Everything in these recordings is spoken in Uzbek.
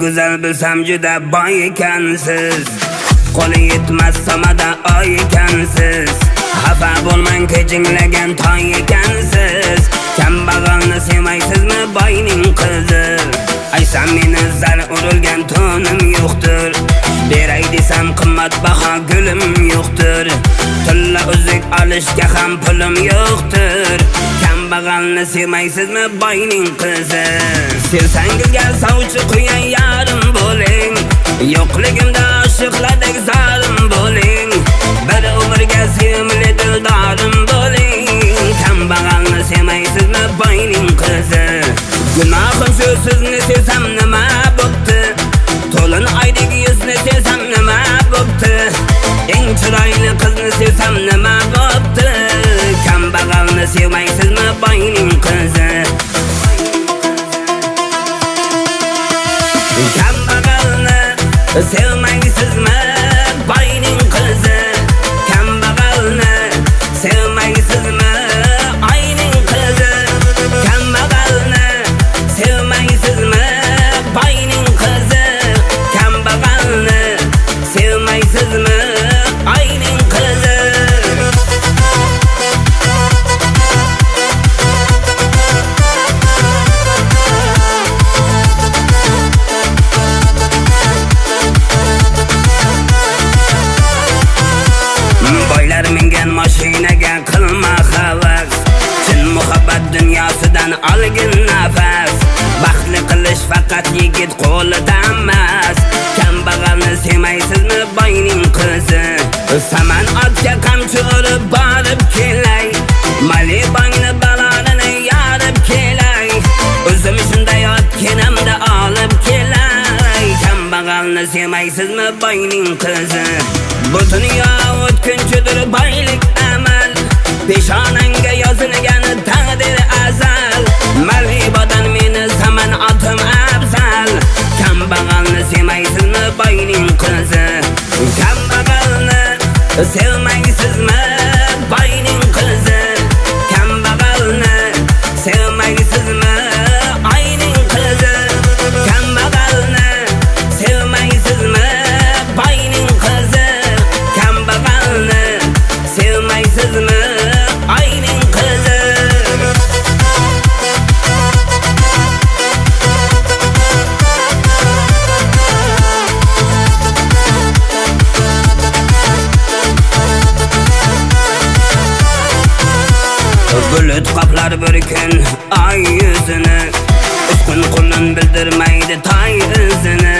go'zal bilsam juda boy ekansiz. Qo'li yetmas samada oy ekansiz. Xafa bo'lmang kechinglagan toy ekansiz. Kambag'alni sevmaysizmi boyning qizi? Aysam meni zar urilgan to'nim yo'qdir. Beray desam qimmatbaho gulim yo'qdir. Tilla uzuk olishga ham pulim yo'qdir. Kambag'alni sevmaysizmi boyning qizi? Sevsangizga sovchi quyay yarim bo'ling. Yo'qligimda oshiqlardek zalim bo'ling. Bir umrga sevimli dildorim bo'ling. Kambag'alni sevmaysizmi boyning qizi? Gunohim shu, sizni sevsam nima bo'pti? To'lin oydagi yuzni sevsam nima bo'pti? Eng chiroyli qizni sevsam nima bo'pti? Kambag'alni sevmaysizmi boyning qizi? Kambag'alni sevmaysizmi boyning qizi? Kambag'alni sevmaysizmi oyning qizi? Kambag'alni sevmaysizmi boyning qizi? Kambag'alni sevmaysizmi oyning qizi? Boylar mingan mashinaga qilma havas. Chin muhabbat dunyosidan olgin nafas. Baxtli qilish faqat yigit qo'lida emas. Kambag'alni sevmaysizmi boyning qizi? Saman otga qamchi urib borib kelay. Malibongni balonini yorib kelay. O'zim shunday otganimda olib kelay. Kambag'alni sevmaysizmi boyning qizi? Bu dunyo o'tkinchidir boylik amal. Peshonangga yozilgan taqdir azal. Malibodan meni saman otim afzal. Kambag'alni sevmaysizmi boyning qizi? Kambag'alni sevmaysizmi boyning qizi? Kambag'alni sevmaysizmi oyning qizi? Kambag'alni sevmaysizmi boyning qizi? Kambag'alni sevmaysizmi oyning qizi? Bulut qoplar bir kun ay yuzini. Uskun qulun bildirmaydi toy izini.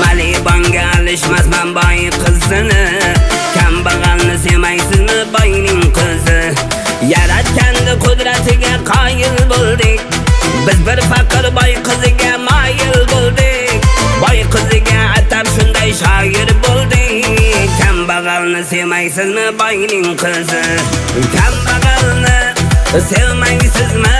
Malibonga alishmasman boy qizini. Kambag'alni sevmaysizmi boyning qizi? Yaratganda qudratiga qoyil bo'ldik. Biz bir faqir boy qiziga moyil bo'ldik. Boy qiziga atab shunday shoir bo'ldik. Kambag'alni sevmaysizmi boyning qizi? Kambag'alni sevmaysizmi